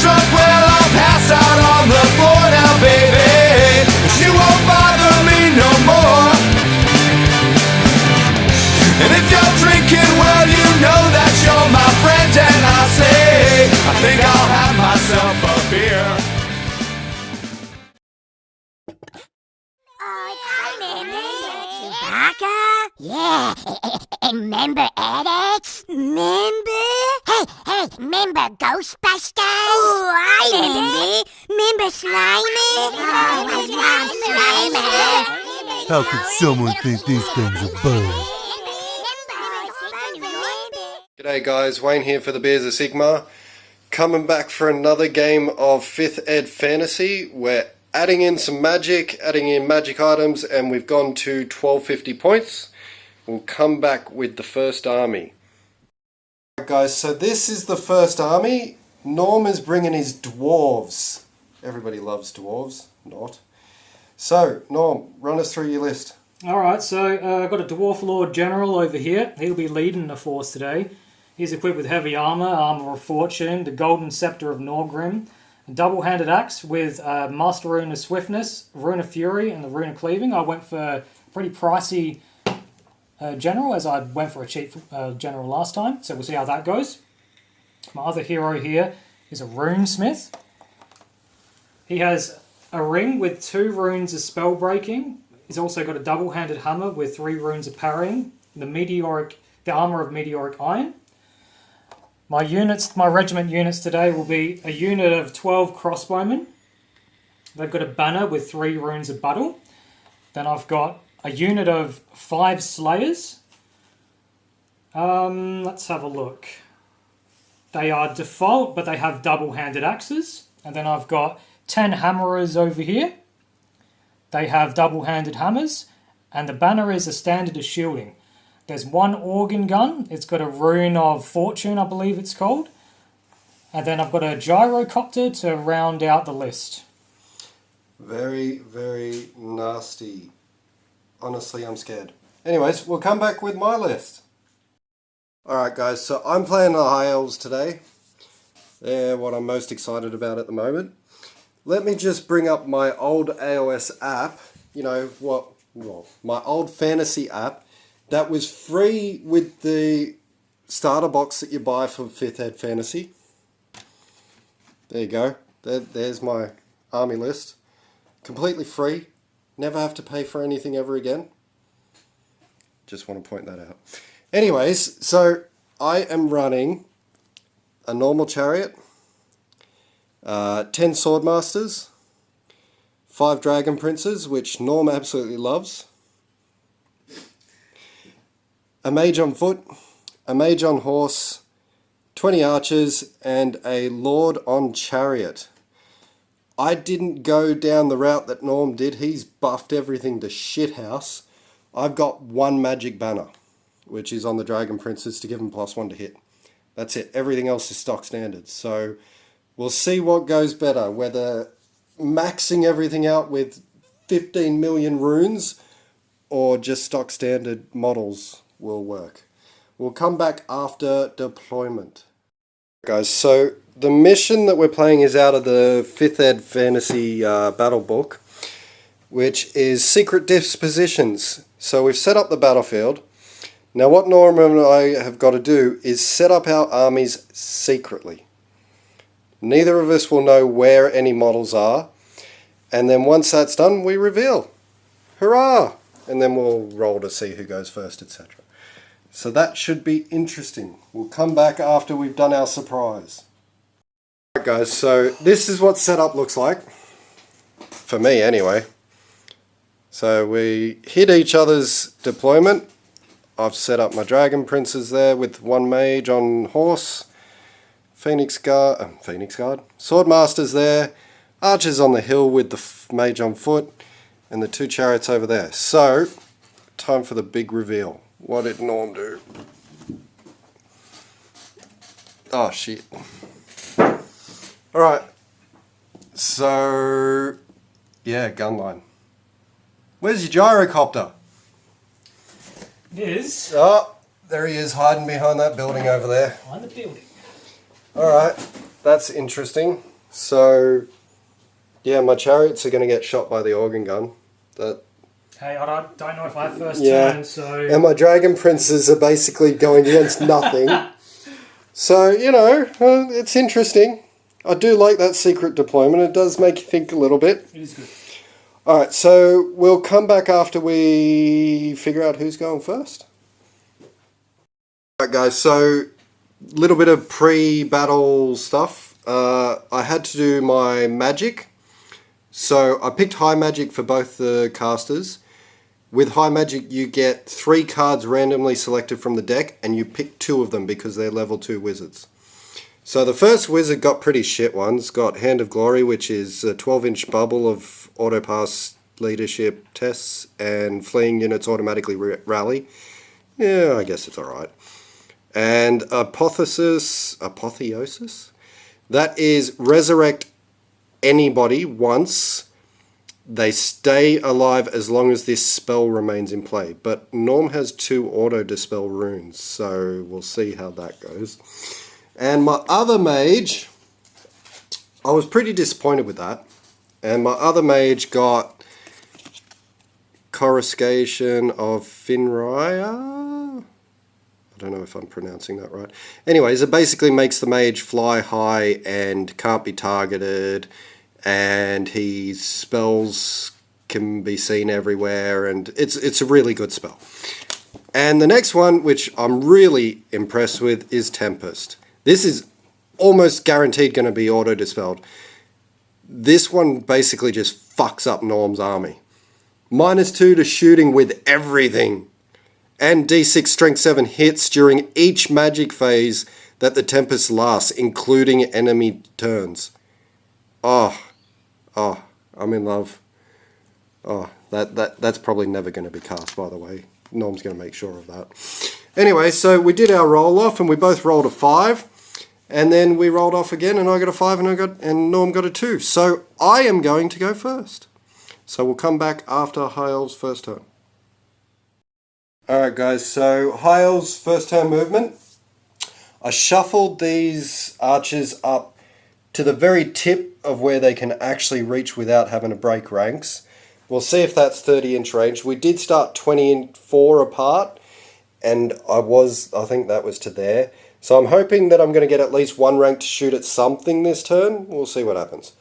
drunk, well, I'll pass out on the floor now, baby. But you won't bother me no more. And if you're drinking, well, you know that you're my friend. And I say, I think I'll have myself a beer. Yeah, remember Alex? Remember? Hey, remember Ghostbusters? Oh, I remember. Remember Slimer? Slimer. How could someone think these things are bugs? G'day guys, Wayne here for the Beers of Sigmar. Coming back for another game of 5th Ed Fantasy. We're adding in some magic, adding in magic items, and we've gone to 1250 points. We'll come back with the first army. Alright guys, so this is the first army. Norm is bringing his dwarves. Everybody loves dwarves, not. So, Norm, run us through your list. Alright, so I've got a Dwarf Lord General over here. He'll be leading the force today. He's equipped with heavy armour, Armour of Fortune, the Golden Scepter of Norgrim, a double-handed axe with Master Rune of Swiftness, Rune of Fury, and the Rune of Cleaving. I went for a pretty pricey general, as I went for a cheap general last time, so we'll see how that goes. My other hero here is a Runesmith. He has a ring with 2 runes of spell breaking. He's also got a double-handed hammer with 3 runes of parrying, the armour of meteoric iron. My regiment units today will be a unit of 12 crossbowmen. They've got a banner with 3 runes of battle. Then I've got a unit of 5 slayers. Let's have a look. They are default, but they have double-handed axes. And then I've got 10 hammerers over here. They have double-handed hammers. And the banner is a standard of shielding. There's 1 organ gun. It's got a Rune of Fortune, I believe it's called. And then I've got a gyrocopter to round out the list. Very, very nasty. Honestly, I'm scared. Anyways, we'll come back with my list. Alright guys, so I'm playing the High Elves today. They're what I'm most excited about at the moment. Let me just bring up my old AOS app. You know, my old fantasy app. That was free with the starter box that you buy for 5th Ed Fantasy. There you go. There's my army list. Completely free. Never have to pay for anything ever again. Just want to point that out. Anyways, so I am running a normal chariot, 10 swordmasters, 5 dragon princes, which Norm absolutely loves, a mage on foot, a mage on horse, 20 archers, and a lord on chariot. I didn't go down the route that Norm did. He's buffed everything to shithouse. I've got 1 magic banner, which is on the dragon princes to give them +1 to hit. That's it. Everything else is stock standard. So we'll see what goes better, whether maxing everything out with 15 million runes or just stock standard models will work. We'll come back after deployment. Guys, so the mission that we're playing is out of the 5th Ed Fantasy Battle Book, which is Secret Dispositions. So we've set up the battlefield. Now what Norm and I have got to do is set up our armies secretly. Neither of us will know where any models are, and then once that's done, we reveal. Hurrah! And then we'll roll to see who goes first, etc. So that should be interesting. We'll come back after we've done our surprise. Alright guys, so this is what setup looks like. For me anyway. So we hit each other's deployment. I've set up my dragon princes there with 1 mage on horse. Phoenix Guard. Swordmasters there. Archers on the hill with the mage on foot. And the 2 chariots over there. So, time for the big reveal. What did Norm do? Oh shit. Alright. So, yeah, gun line. Where's your gyrocopter? Is Oh, there he is hiding behind that building over there. behind the building. Alright, that's interesting. So, yeah, my chariots are going to get shot by the organ gun. Hey, I don't know if I have first Yeah. turn, so... And my dragon princes are basically going against nothing. So, you know, it's interesting. I do like that secret deployment. It does make you think a little bit. It is good. Alright, so we'll come back after we figure out who's going first. Alright guys, so a little bit of pre-battle stuff. I had to do my magic. So I picked high magic for both the casters. With high magic you get 3 cards randomly selected from the deck and you pick 2 of them because they're level 2 wizards. So the first wizard got pretty shit ones. Got Hand of Glory, which is a 12-inch bubble of auto-pass leadership tests and fleeing units automatically rally. Yeah, I guess it's alright. And Apotheosis, that is resurrect anybody once. They stay alive as long as this spell remains in play. But Norm has 2 auto-dispel runes, so we'll see how that goes. And my other mage, I was pretty disappointed with that. And my other mage got Coruscation of Finraya. I don't know if I'm pronouncing that right. Anyways, it basically makes the mage fly high and can't be targeted. And his spells can be seen everywhere. And it's a really good spell. And the next one, which I'm really impressed with, is Tempest. This is almost guaranteed going to be auto-dispelled. This one basically just fucks up Norm's army. -2 to shooting with everything. And D6 Strength 7 hits during each magic phase that the Tempest lasts, including enemy turns. Oh, I'm in love. Oh, that's probably never going to be cast, by the way. Norm's going to make sure of that. Anyway, so we did our roll-off, and we both rolled a 5. And then we rolled off again, and I got a 5, and Norm got a 2. So I am going to go first. So we'll come back after High Elves' first turn. Alright guys, so High Elves' first turn movement. I shuffled these archers up to the very tip of where they can actually reach without having to break ranks. We'll see if that's 30-inch range. We did start 24 apart, and I think that was to there. So I'm hoping that I'm going to get at least 1 rank to shoot at something this turn. We'll see what happens.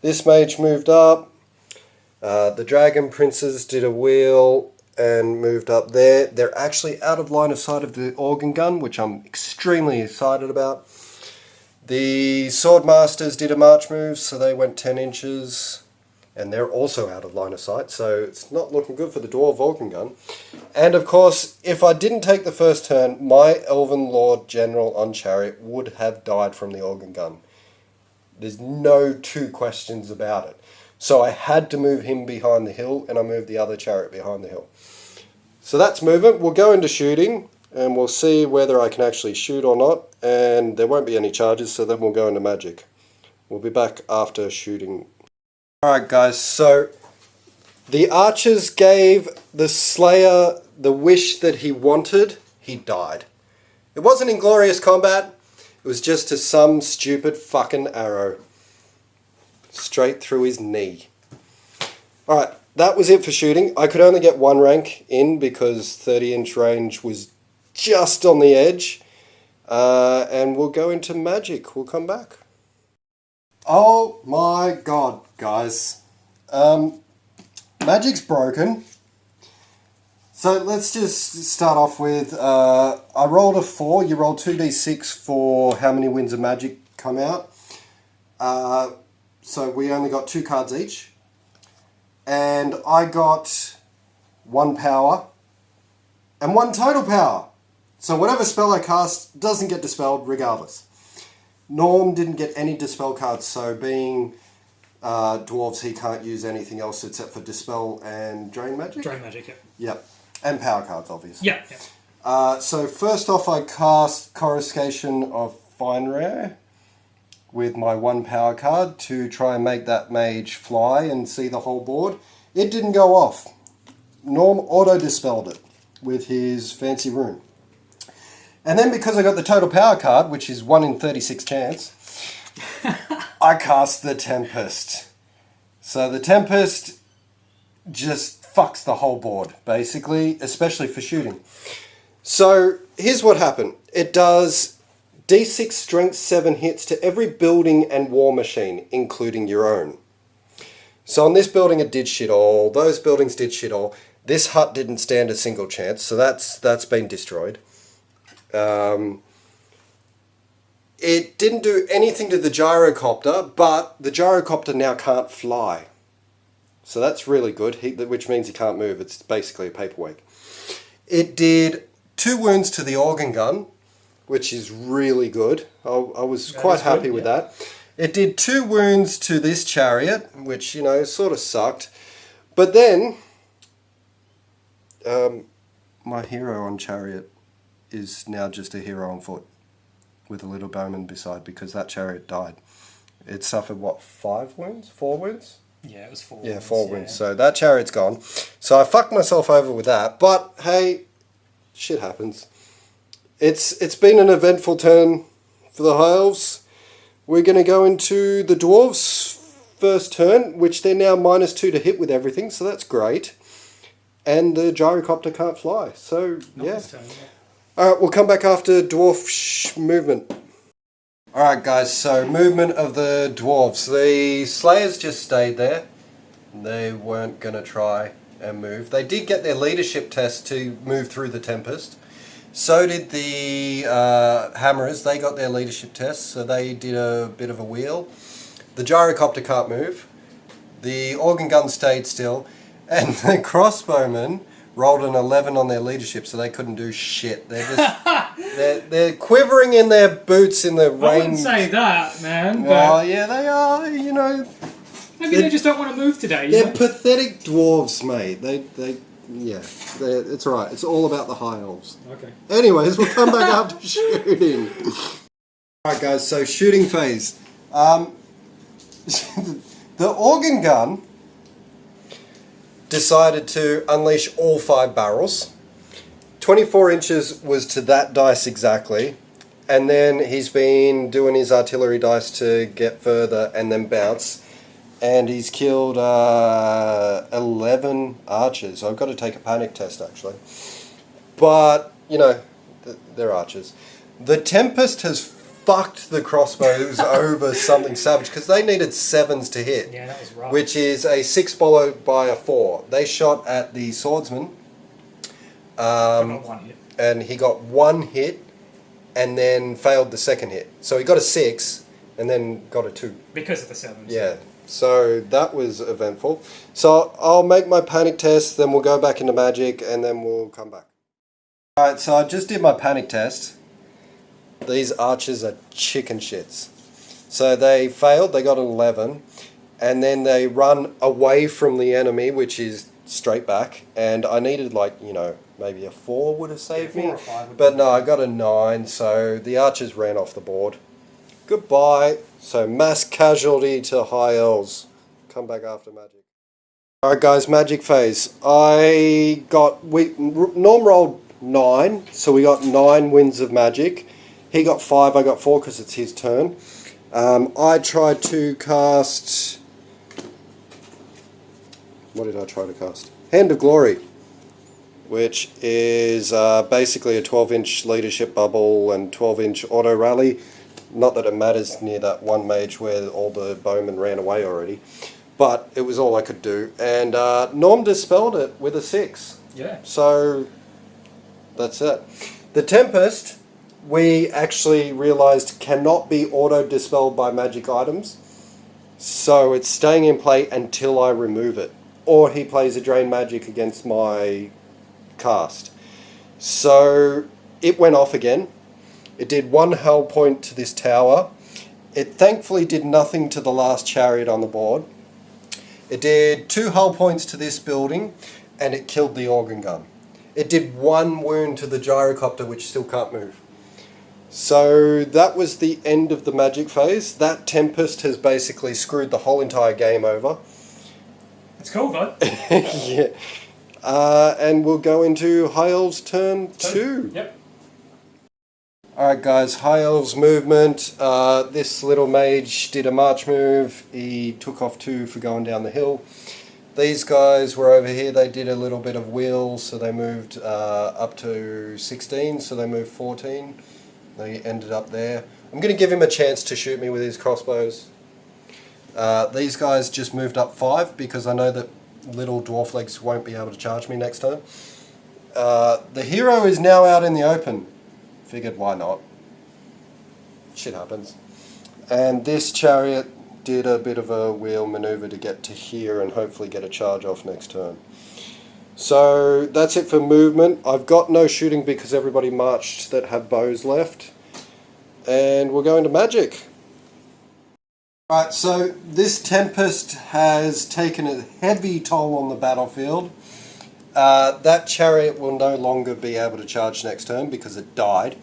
This mage moved up. The dragon princes did a wheel and moved up there. They're actually out of line of sight of the organ gun, which I'm extremely excited about. The sword masters did a march move, so they went 10 inches. And they're also out of line of sight, so it's not looking good for the dwarf organ gun. And of course, if I didn't take the first turn, my Elven Lord General on chariot would have died from the organ gun. There's no 2 questions about it. So I had to move him behind the hill, and I moved the other chariot behind the hill. So that's movement. We'll go into shooting, and we'll see whether I can actually shoot or not. And there won't be any charges, so then we'll go into magic. We'll be back after shooting. Alright guys, so the archers gave the Slayer the wish that he wanted. He died. It wasn't inglorious combat. It was just to some stupid fucking arrow. Straight through his knee. Alright, that was it for shooting. I could only get 1 rank in because 30-inch range was just on the edge. And we'll go into magic. We'll come back. Oh my god, guys. Magic's broken. So let's just start off with, I rolled a 4. You roll 2d6 for how many winds of magic come out. So we only got 2 cards each. And I got 1 power and 1 total power. So whatever spell I cast doesn't get dispelled regardless. Norm didn't get any dispel cards, so being dwarves, he can't use anything else except for dispel and drain magic. Drain magic, yeah. Yep, and power cards, obviously. Yeah. So first off, I cast Coruscation of Finraya with my 1 power card to try and make that mage fly and see the whole board. It didn't go off. Norm auto-dispelled it with his fancy rune. And then because I got the total power card, which is 1 in 36 chance, I cast the Tempest. So the Tempest just fucks the whole board, basically, especially for shooting. So here's what happened. It does D6 strength 7 hits to every building and war machine, including your own. So on this building it did shit all, those buildings did shit all. This hut didn't stand a single chance, so that's been destroyed. It didn't do anything to the gyrocopter, but the gyrocopter now can't fly. So that's really good, which means he can't move. It's basically a paperweight. It did 2 wounds to the organ gun, which is really good. I was quite happy with that. It did 2 wounds to this chariot, which, you know, sort of sucked. But then, my hero on chariot is now just a hero on foot with a little bowman beside, because that chariot died. It suffered, what, 5 wounds? 4 wounds? Yeah, it was 4 Yeah, wounds. 4 wounds. So that chariot's gone. So I fucked myself over with that. But, hey, shit happens. It's been an eventful turn for the High Elves. We're going to go into the Dwarves' first turn, which they're now -2 to hit with everything, so that's great. And the gyrocopter can't fly, so yeah. Alright, we'll come back after Dwarf Movement. Alright guys, so movement of the Dwarves. The Slayers just stayed there. They weren't going to try and move. They did get their leadership test to move through the Tempest. So did the Hammerers. They got their leadership test, so they did a bit of a wheel. The gyrocopter can't move. The organ gun stayed still. And the crossbowmen rolled an 11 on their leadership, so they couldn't do shit. They're just they're quivering in their boots in the rain. I wouldn't say that, man. Well, yeah, they are. You know, maybe they just don't want to move today. They're pathetic dwarves, mate. Yeah, it's alright. It's all about the High Elves. Okay. Anyways, we'll come back after shooting. Alright guys, so shooting phase. The organ gun decided to unleash all 5 barrels. 24 inches was to that dice exactly. And then he's been doing his artillery dice to get further and then bounce. And he's killed 11 archers. I've got to take a panic test actually. But, you know, they're archers. The Tempest has fucked the crossbows over something savage, because they needed 7s to hit. Yeah, that was rough. Which is a 6 followed by a 4. They shot at the swordsman. Got 1 hit. And he got 1 hit and then failed the second hit. So he got a 6 and then got a 2. Because of the 7s. Yeah. So that was eventful. So I'll make my panic test, then we'll go back into magic, and then we'll come back. Alright, so I just did my panic test. These archers are chicken shits. So they failed, they got an 11, and then they run away from the enemy, which is straight back, and I needed, like, you know, maybe a 4 would have saved me. 4 or 5 would But no, I got a 9, so the archers ran off the board. Goodbye. So mass casualty to High Elves. Come back after magic. Alright guys, magic phase. Norm rolled 9, so we got 9 wins of magic. He got 5, I got 4 because it's his turn. I tried to cast... What did I try to cast? Hand of Glory, which is basically a 12-inch leadership bubble and 12-inch auto rally. Not that it matters near that one mage where all the bowmen ran away already, but it was all I could do. And Norm dispelled it with a 6. Yeah. So that's it. The Tempest, we actually realised cannot be auto-dispelled by magic items, so it's staying in play until I remove it, or he plays a drain magic against my cast. So it went off again. It did 1 hull point to this tower. It thankfully did nothing to the last chariot on the board. It did 2 hull points to this building, and it killed the organ gun. It did 1 wound to the gyrocopter, which still can't move. So that was the end of the magic phase. That Tempest has basically screwed the whole entire game over. It's cool, though. Yeah. And we'll go into High Elves turn 2. Yep. Alright guys, High Elves movement. This little mage did a march move. He took off 2 for going down the hill. These guys were over here. They did a little bit of wheel, so they moved up to 16, so they moved 14. They ended up there. I'm going to give him a chance to shoot me with his crossbows. These guys just moved up 5 because I know that little dwarf legs won't be able to charge me next turn. The hero is now out in the open. Figured why not. Shit happens. And this chariot did a bit of a wheel maneuver to get to here and hopefully get a charge off next turn. So that's it for movement. I've got no shooting because everybody marched that have bows left. And we're going to magic. Right, so this Tempest has taken a heavy toll on the battlefield. That chariot will no longer be able to charge next turn because it died.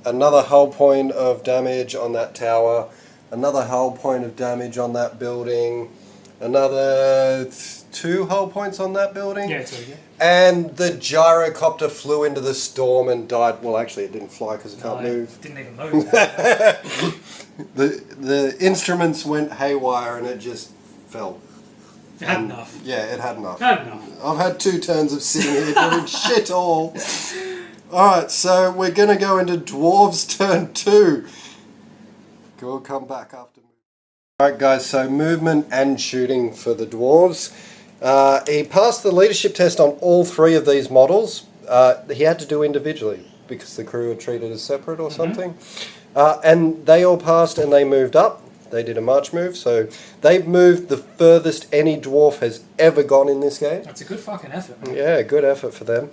Another hull point of damage on that tower. Another hull point of damage on that building. Another 2 hull points on that building. Yeah, it's okay. And the gyrocopter flew into the storm and died. Well, actually, it didn't fly because it can't move. It didn't even move. The instruments went haywire and it just fell. It had enough. Yeah, it had enough. Had enough. I've had 2 turns of sitting here doing shit all. Alright, so we're going to go into Dwarves turn 2. We'll come back after. Alright guys, so movement and shooting for the Dwarves. He passed the leadership test on all 3 of these models. He had to do individually because the crew were treated as separate or something. And they all passed and they moved up. They did a march move, so they've moved the furthest any dwarf has ever gone in this game. That's a good fucking effort, man. Yeah, good effort for them.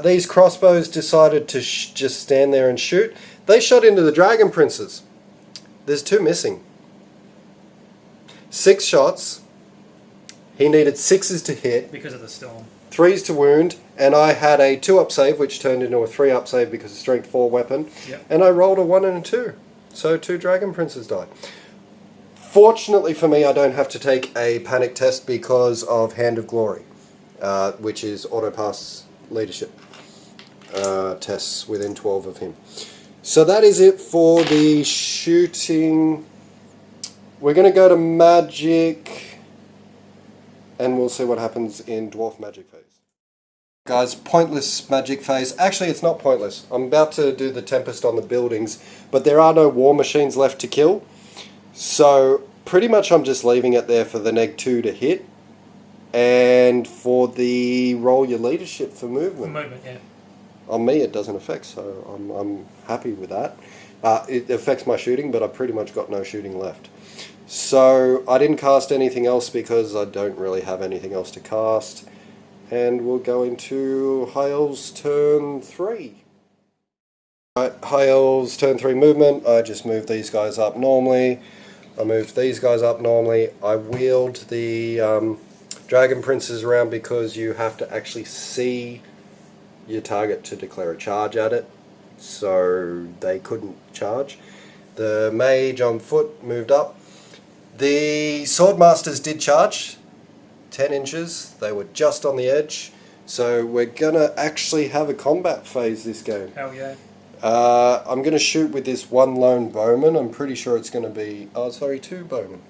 These crossbows decided to just stand there and shoot. They shot into the Dragon Princes. There's 2 missing. 6 shots. He needed 6s to hit. Because of the storm. 3s to wound, and I had a 2-up save, which turned into a 3-up save because of strength 4 weapon. Yep. And I rolled a 1 and a 2. So 2 Dragon Princes died. Fortunately for me, I don't have to take a panic test because of Hand of Glory, which is auto-pass leadership tests within 12 of him. So that is it for the shooting. We're going to go to magic, and we'll see what happens in dwarf magic phase. Guys, pointless magic phase. Actually, it's not pointless. I'm about to do the Tempest on the buildings, but there are no war machines left to kill. So pretty much I'm just leaving it there for the neg 2 to hit, and for the roll your leadership for movement. For movement, yeah. On me it doesn't affect, so I'm happy with that. It affects my shooting, but I've pretty much got no shooting left. So I didn't cast anything else because I don't really have anything else to cast. And we'll go into High Elves turn 3. Right, High Elves turn 3 movement. I just moved these guys up normally. I moved these guys up normally. I wheeled the Dragon Princes around because you have to actually see your target to declare a charge at it. So they couldn't charge. The mage on foot moved up. The Swordmasters did charge 10 inches. They were just on the edge. So we're going to actually have a combat phase this game. Hell yeah. I'm going to shoot with this 1 lone bowman. I'm pretty sure it's going to be... Oh, sorry, 2 bowmen.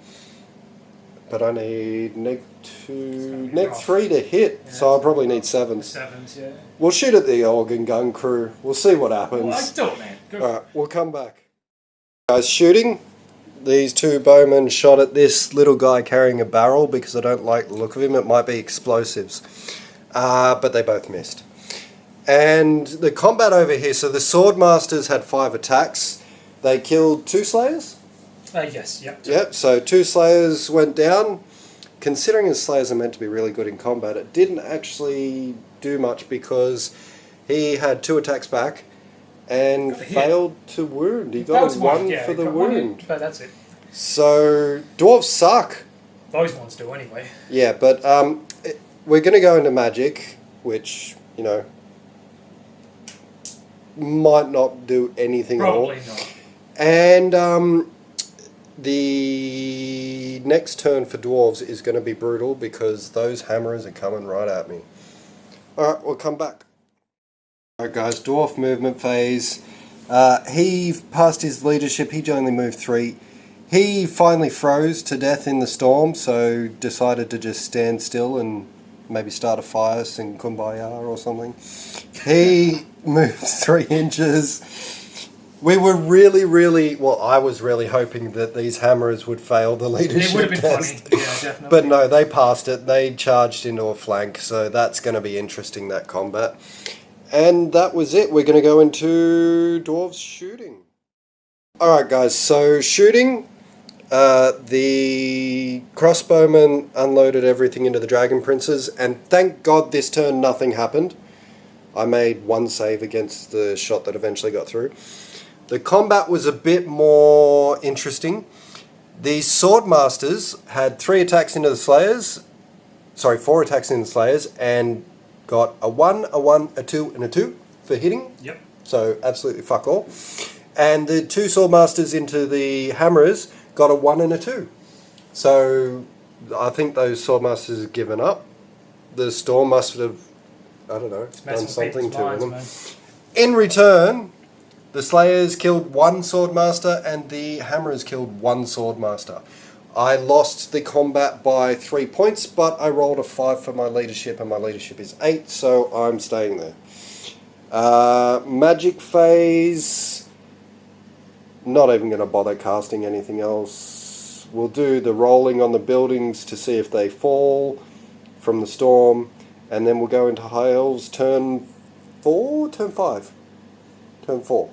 But I need neg 3 to hit, Yeah, so I'll probably need 7s. 7s, yeah. We'll shoot at the organ gun crew. We'll see what happens. Well, I do it, man. Go for Alright, we'll come back. Guys, shooting. These 2 bowmen shot at this little guy carrying a barrel because I don't like the look of him. It might be explosives. But they both missed. And the combat over here, so the Swordmasters had 5 attacks. They killed 2 Slayers? Yes, yep. Yep, so 2 Slayers went down. Considering the Slayers are meant to be really good in combat, it didn't actually do much because he had 2 attacks back and failed to wound. He got a 1 for the wound. But that's it. So, dwarves suck. Those ones do anyway. Yeah, but we're going to go into magic, which, you know, might not do anything at all. Probably not. And the next turn for dwarves is going to be brutal because those hammers are coming right at me. Alright, we'll come back. Alright guys, dwarf movement phase. He passed his leadership. He only moved 3. He finally froze to death in the storm, so decided to just stand still and maybe start a fire, sing Kumbaya or something. He moved 3 inches. We were really, well, I was really hoping that these hammerers would fail the leadership It would have been test. funny. Yeah, definitely. But no, they passed it. They charged into a flank, so that's going to be interesting, that combat. And that was it. We're going to go into Dwarfs Shooting. Alright guys, so shooting, the crossbowman unloaded everything into the Dragon Princes, and thank God this turn nothing happened. I made 1 save against the shot that eventually got through. The combat was a bit more interesting. The Swordmasters had 3 attacks into the Slayers, 4 attacks into the Slayers, and got a 1, a 1, a 2, and a 2 for hitting. Yep. So absolutely fuck all. And the 2 Swordmasters into the Hammerers got a 1 and a 2. So I think those Swordmasters have given up. The Storm must have, I don't know, done something to them. Man. In return, the Slayers killed 1 Swordmaster and the Hammerers killed 1 Swordmaster. I lost the combat by 3 points, but I rolled a 5 for my leadership, and my leadership is 8, so I'm staying there. Magic phase, not even going to bother casting anything else. We'll do the rolling on the buildings to see if they fall from the storm, and then we'll go into High Elves turn 4, turn 5, turn 4.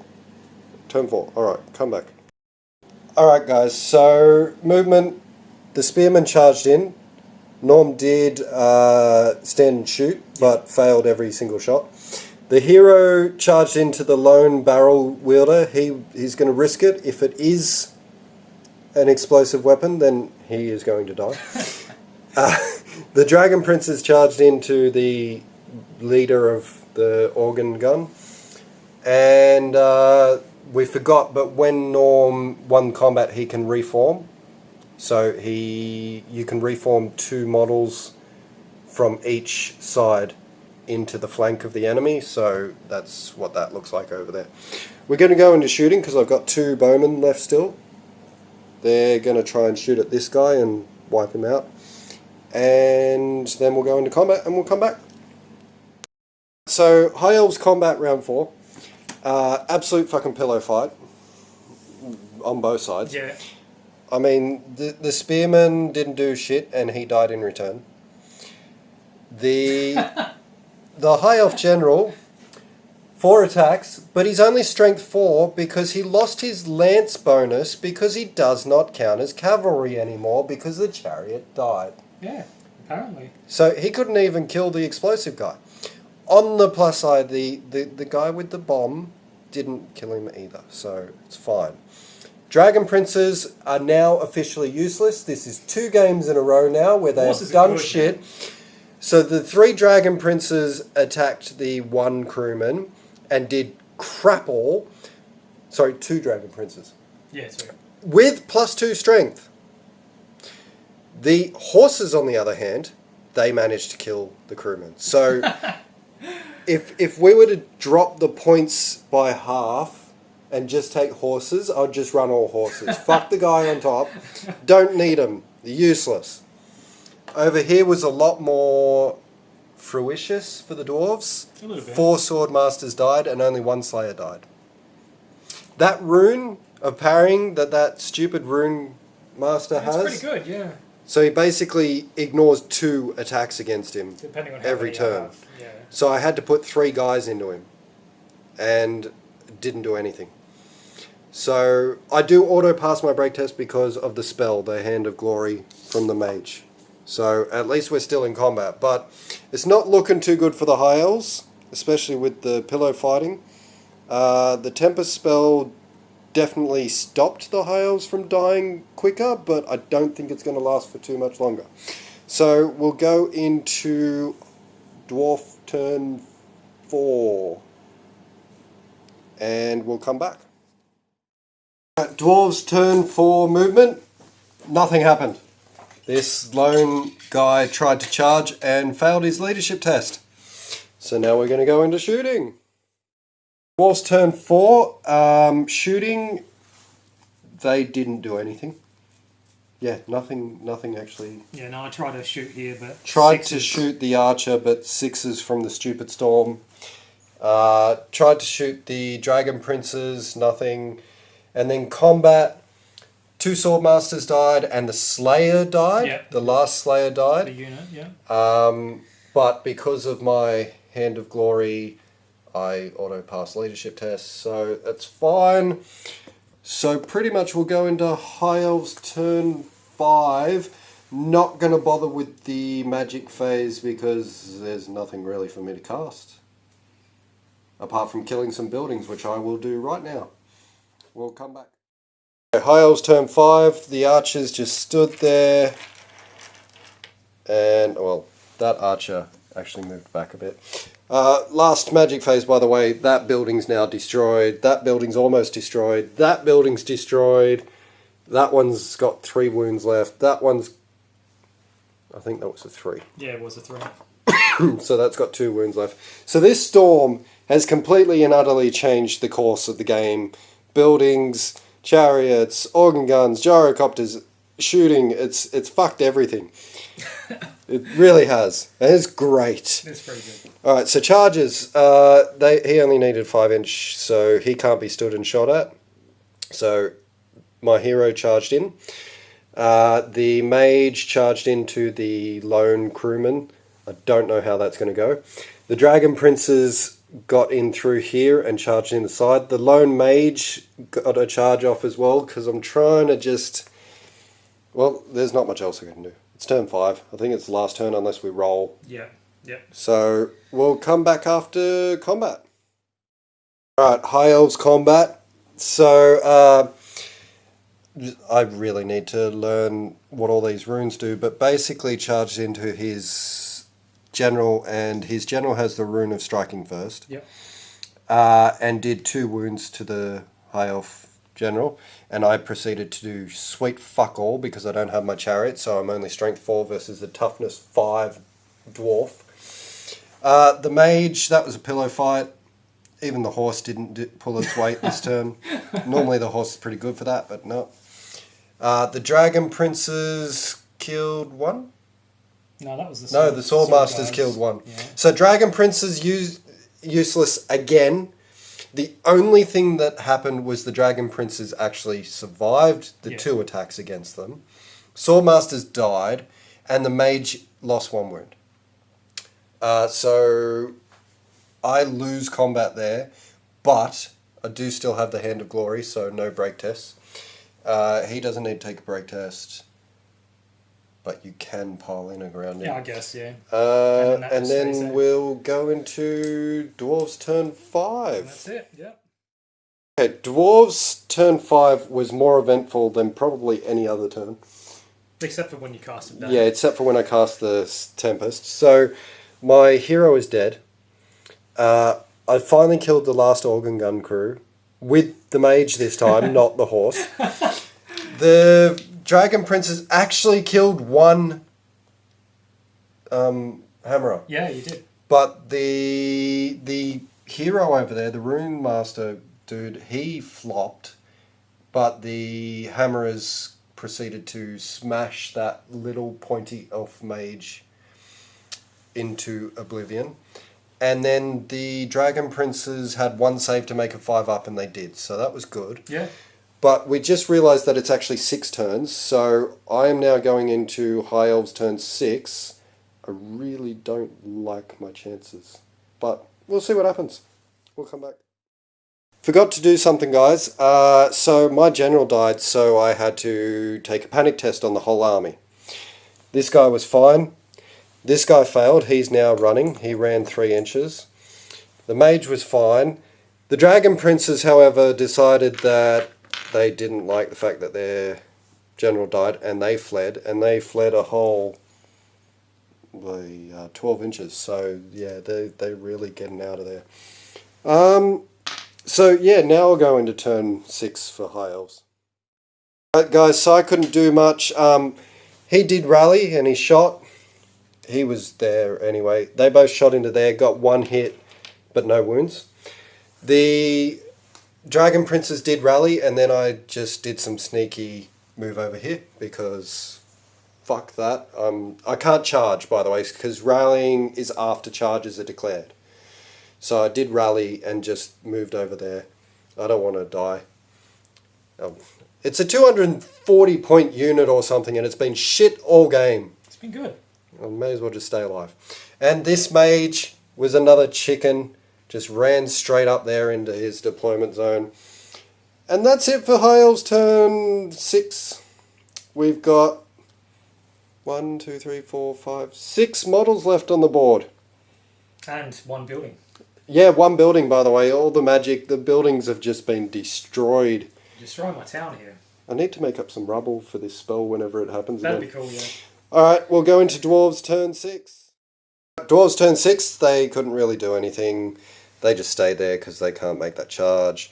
Turn 4. Alright, come back. Alright guys, so movement, the spearman charged in. Norm did stand and shoot, but failed every single shot. The hero charged into the lone barrel wielder. He's going to risk it. If it is an explosive weapon, then he is going to die. The Dragon Princes charged into the leader of the organ gun. And we forgot, but when Norm won combat, he can reform. So you can reform 2 models from each side into the flank of the enemy. So that's what that looks like over there. We're going to go into shooting because I've got 2 bowmen left still. They're going to try and shoot at this guy and wipe him out. And then we'll go into combat and we'll come back. So High Elves combat round 4. Absolute fucking pillow fight on both sides. Yeah. I mean, the spearman didn't do shit and he died in return. The High Elf General, 4 attacks, but he's only strength 4 because he lost his lance bonus because he does not count as cavalry anymore because the chariot died. Yeah, apparently. So he couldn't even kill the explosive guy. On the plus side, the guy with the bomb didn't kill him either, so it's fine. Dragon Princes are now officially useless. This is 2 games in a row now where they've done shit. So the 3 Dragon Princes attacked the 1 crewman and did crap all. Sorry, 2 Dragon Princes. Yeah, sorry. With plus 2 strength. The horses, on the other hand, they managed to kill the crewman. So if we were to drop the points by half and just take horses, I'd just run all horses. Fuck the guy on top. Don't need them. They're useless. Over here was a lot more fruitious for the dwarves. A little bit. 4 swordmasters died and only 1 slayer died. That rune of parrying that stupid rune master has. It's pretty good, yeah. So he basically ignores 2 attacks against him Depending on how every many you turn. have. Yeah. So I had to put 3 guys into him and didn't do anything. So I do auto pass my break test because of the spell, the Hand of Glory from the mage. So at least we're still in combat, but it's not looking too good for the High Elves, especially with the pillow fighting. The Tempest spell definitely stopped the High Elves from dying quicker, but I don't think it's going to last for too much longer. So we'll go into Dwarf turn 4, and we'll come back. Dwarves turn 4 movement, nothing happened. This lone guy tried to charge and failed his leadership test. So now we're going to go into shooting. Dwarfs turn 4. Shooting, they didn't do anything. Yeah, nothing actually. Yeah, no, I tried to shoot here, but Tried to sixes. shoot the archer, but 6s from the stupid storm. Tried to shoot the dragon princes, nothing. And then combat, 2 swordmasters died, and the slayer died. Yep. The last slayer The died. unit, yeah. But because of my Hand of Glory, I auto-passed leadership tests, so that's fine. So pretty much we'll go into High Elves turn 5. Not going to bother with the magic phase because there's nothing really for me to cast. Apart from killing some buildings, which I will do right now. We'll come back. Okay, High Elves turn 5. The archers just stood there. And, well, that archer actually moved back a bit. Last magic phase, by the way, that building's now destroyed. That building's almost destroyed. That building's destroyed. That one's got 3 wounds left. That one's... I think that was a 3. Yeah, it was a 3. So that's got 2 wounds left. So this storm has completely and utterly changed the course of the game. Buildings, chariots, organ guns, gyrocopters, shooting. It's fucked everything. It really has. And it's great. It's pretty good. Alright, so charges. He only needed 5 inch, so he can't be stood and shot at. So my hero charged in. The mage charged into the lone crewman. I don't know how that's going to go. The dragon princes got in through here and charged in the side. The lone mage got a charge off as well because I'm trying to just... Well, there's not much else I can do. It's turn 5. I think it's the last turn unless we roll. Yeah, yeah. So we'll come back after combat. Alright, High Elves combat. So I really need to learn what all these runes do, but basically charged into his general, and his general has the rune of striking first. Yep. And did 2 wounds to the High Elf general, and I proceeded to do sweet fuck all because I don't have my chariot, so I'm only strength 4 versus the toughness 5 dwarf. The mage, that was a pillow fight. Even the horse didn't pull its weight this turn. Normally the horse is pretty good for that, but no. The dragon princes killed 1. No, that was the No, the swordmasters guys. killed 1. Yeah. So dragon princes useless again. The only thing that happened was the dragon princes actually survived the 2 attacks against them. Swordmasters died, and the mage lost 1 wound. So I lose combat there, but I do still have the Hand of Glory, so no break tests. He doesn't need to take a break test, but you can pile in around him. Yeah, I guess, yeah. And then we'll go into Dwarves turn 5. That's it, yeah. Okay, Dwarves turn 5 was more eventful than probably any other turn. Except for when you cast it down. Yeah, except for when I cast the Tempest. So, my hero is dead. I finally killed the last organ gun crew. With the mage this time, not the horse. The dragon princes actually killed 1 hammerer. Yeah, you did. But the hero over there, the rune master dude, he flopped. But the hammerers proceeded to smash that little pointy elf mage into oblivion. And then the dragon princes had 1 save to make a 5 up, and they did. So that was good. Yeah. But we just realised that it's actually 6 turns. So I am now going into High Elves turn 6. I really don't like my chances. But we'll see what happens. We'll come back. Forgot to do something, guys. So my general died, so I had to take a panic test on the whole army. This guy was fine. This guy failed. He's now running. He ran 3 inches. The mage was fine. The dragon princes, however, decided that they didn't like the fact that their general died, and they fled. And they fled a whole 12 inches. So, yeah, they're really getting out of there. So, yeah, now I'll go into turn 6 for High Elves. Alright, guys, so I couldn't do much. He did rally, and he shot. He was there anyway. They both shot into there, got 1 hit, but no wounds. The Dragon Princes did rally, and then I just did some sneaky move over here because fuck that. I can't charge, by the way, because rallying is after charges are declared. So I did rally and just moved over there. I don't want to die. It's a 240 point unit or something, and it's been shit all game. It's been good. I may as well just stay alive. And this mage was another chicken. Just ran straight up there into his deployment zone. And that's it for High Elves turn 6. We've got 1, 2, 3, 4, 5, 6 models left on the board. And one building. Yeah, one building, by the way. All the magic, the buildings have just been destroyed. Destroy my town here. I need to make up some rubble for this spell whenever it happens That'd again. be cool, yeah. Alright, we'll go into Dwarves turn 6. Dwarves turn 6, they couldn't really do anything. They just stayed there because they can't make that charge.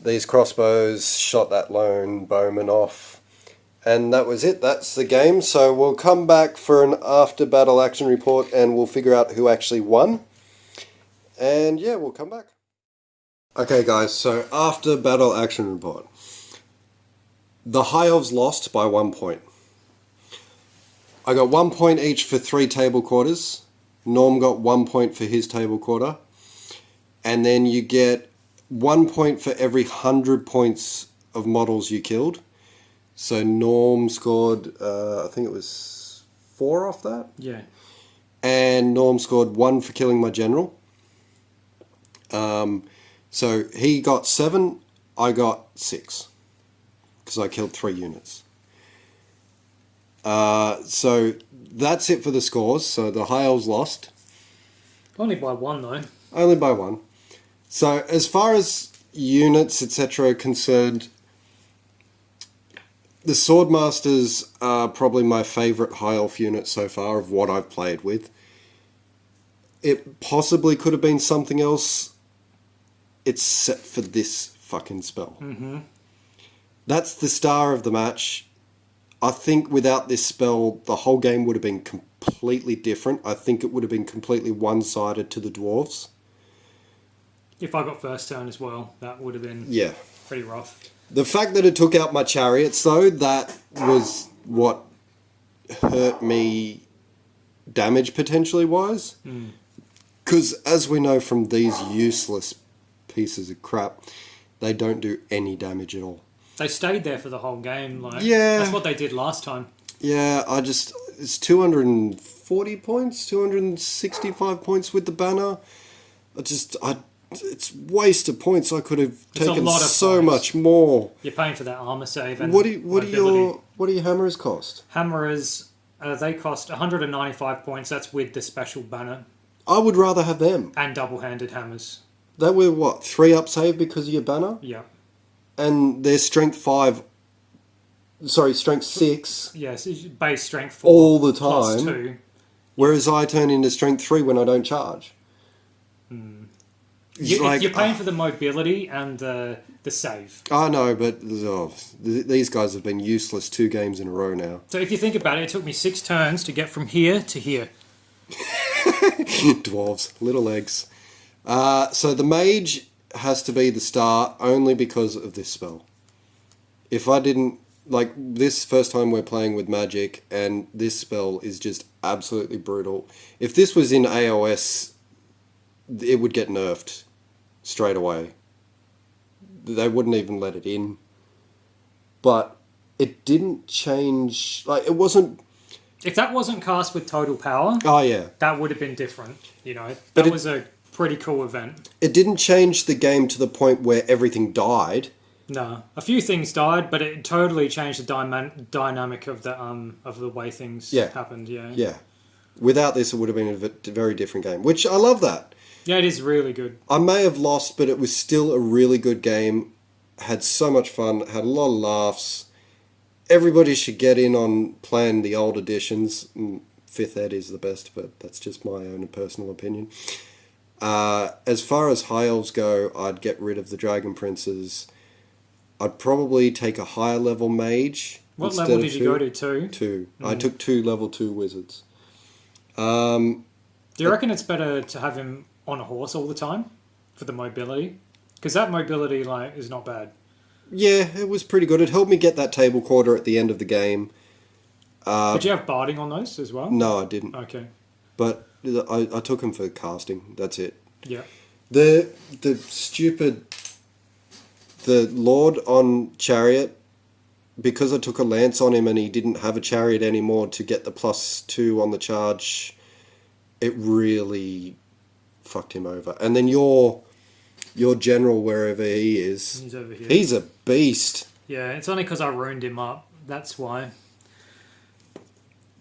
These crossbows shot that lone bowman off. And that was it. That's the game. So we'll come back for an after battle action report and we'll figure out who actually won. And yeah, we'll come back. Okay guys, so after battle action report. The High Elves lost by 1 point. I got 1 point each for 3 table quarters. Norm got 1 point for his table quarter. And then you get 1 point for every 100 points of models you killed. So Norm scored, I think it was 4 off that. Yeah. And Norm scored 1 for killing my general. So he got 7, I got 6. Because I killed 3 units. So that's it for the scores. So the High Elves lost. Only by 1 though. Only by 1. So as far as units, etc. are concerned, the Swordmasters are probably my favourite High Elf unit so far of what I've played with. It possibly could have been something else, except for this fucking spell. Mm-hmm. That's the star of the match. I think without this spell, the whole game would have been completely different. I think it would have been completely one-sided to the Dwarves. If I got first turn as well, that would have been pretty rough. The fact that it took out my chariots, though, that was what hurt me damage potentially wise. Because as we know from these useless pieces of crap, they don't do any damage at all. They stayed there for the whole game. Yeah. That's what they did last time. Yeah, it's 240 points, 265 points with the banner. It's waste of points. I could have taken so points. Much more. You're paying for that armor save and What do your hammers cost? Hammerers, they cost 195 points. That's with the special banner. I would rather have them. And double-handed hammers. They were what, 3 up save because of your banner? Yeah. And they're strength 6. Yes, base strength 4. All the Plus time. 2. Whereas I turn into strength 3 when I don't charge. You're paying for the mobility and the save. I know, but these guys have been useless 2 games in a row now. So if you think about it, it took me 6 turns to get from here to here. Dwarves, little legs. So the mage has to be the star only because of this spell. If I didn't... Like, this first time we're playing with magic, and this spell is just absolutely brutal. If this was in AOS, it would get nerfed straight away. They wouldn't even let it in. But it didn't change... Like, it wasn't... If that wasn't cast with total power... Oh, yeah. That would have been different, you know. That was a pretty cool event. It didn't change the game to the point where everything died. No. A few things died, but it totally changed the dynamic of the way things happened, yeah. Yeah. Without this, it would have been a very different game, which I love that. Yeah, it is really good. I may have lost, but it was still a really good game. Had so much fun, had a lot of laughs. Everybody should get in on playing the old editions. 5th Ed is the best, but that's just my own personal opinion. As far as High Elves go, I'd get rid of the Dragon Princes. I'd probably take a higher level mage. What level did you go to? 2? 2. I took 2 level 2 wizards. Do you reckon it's better to have him on a horse all the time for the mobility? Because that mobility is not bad. Yeah, it was pretty good. It helped me get that table quarter at the end of the game. Did you have barding on those as well? No, I didn't. Okay. But I took them for casting. That's it. Yeah. The Lord on Chariot, because I took a lance on him and he didn't have a chariot anymore to get the +2 on the charge, it really fucked him over. And then your general, wherever he is, He's over here. he's a beast. Yeah, it's only because I ruined him up. That's why.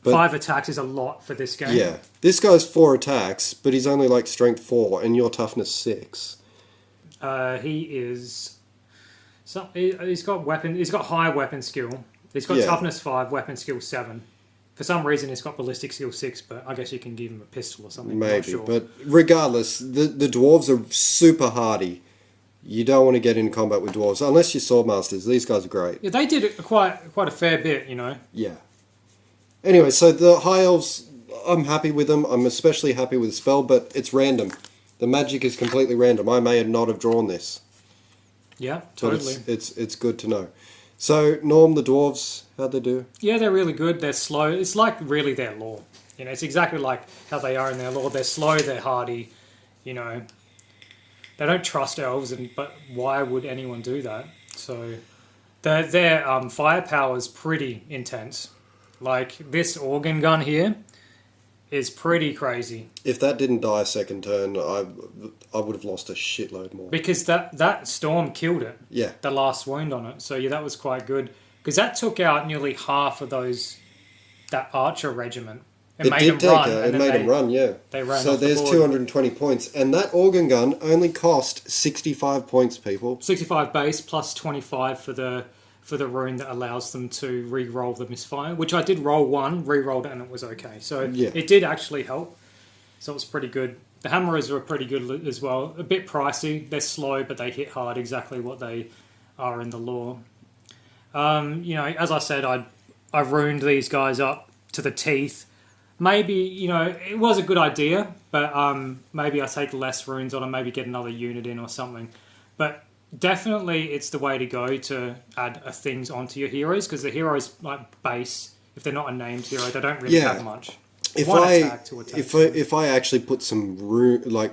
But- 5 attacks is a lot for this game. Yeah. This guy's 4 attacks, but he's only like strength 4 and your toughness 6. He is. So he's got weapon. He's got high weapon skill. He's got Yeah. toughness 5, weapon skill 7. For some reason, he's got ballistic skill 6, but I guess you can give him a pistol or something. I'm not Maybe, sure. but regardless, the dwarves are super hardy. You don't want to get in combat with dwarves unless you're swordmasters. These guys are great. Yeah, they did quite a fair bit, you know. Yeah. Anyway, so the high elves, I'm happy with them. I'm especially happy with the spell, but it's random. The magic is completely random. I may not have drawn this, Yeah, but totally. it's good to know. So Norm, the dwarves, how'd they do? Yeah, they're really good. They're slow. It's like really their lore. You know, it's exactly like how they are in their lore. They're slow. They're hardy. You know, they don't trust elves, but why would anyone do that? So their firepower is pretty intense. Like this organ gun here is pretty crazy If that didn't die second turn, I would have lost a shitload more. because that storm killed it. Yeah. The last wound on it. So yeah, that was quite good because that took out nearly half of that archer regiment. It did take it. It made them run, yeah. They ran So off the there's board. 220 points. And that organ gun only cost 65 points, people. 65 base plus 25 for the rune that allows them to re-roll the misfire, which I did roll one, re-rolled it, and it was okay. So Yeah. it did actually help. So it was pretty good. The hammerers were pretty good as well. A bit pricey. They're slow, but they hit hard, exactly what they are in the lore. You know, as I said, I ruined these guys up to the teeth. Maybe, you know, it was a good idea, but maybe I take less runes on and maybe get another unit in or something. But definitely it's the way to go to add things onto your heroes, because the heroes, like base, if they're not a named hero, they don't really Yeah. have much. If One I attack, 2 attacks. if I actually put some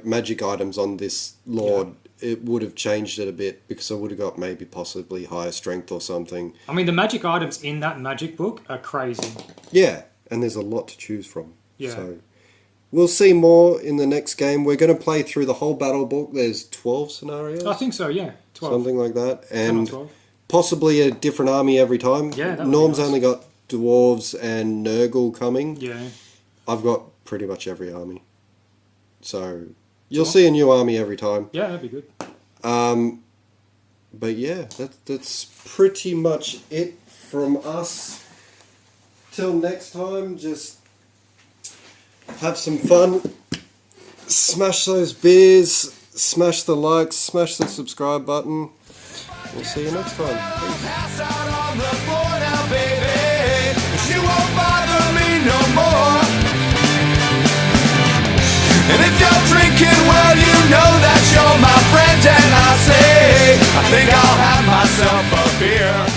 magic items on this lord, it would have changed it a bit because I would have got maybe possibly higher strength or something. I mean, the magic items in that magic book are crazy. Yeah, and there's a lot to choose from. Yeah. So we'll see more in the next game. We're going to play through the whole battle book. There's 12 scenarios. I think so, yeah. 12. Something like that, 10 or and 12. possibly a different army every time. Yeah, that would be Norm's nice. only got dwarves and Nurgle coming. Yeah. I've got pretty much every army, so you'll see a new army every time. Yeah, that'd be good. But yeah, that's pretty much it from us. Till next time, just have some fun. Smash those beers. Smash the likes. Smash the subscribe button. We'll see you next time. Peace. Pass out on the floor now, baby. 'Cause you won't bother me no more. And if you're drinking, well, you know that you're my friend. And I say, I think I'll have myself a beer.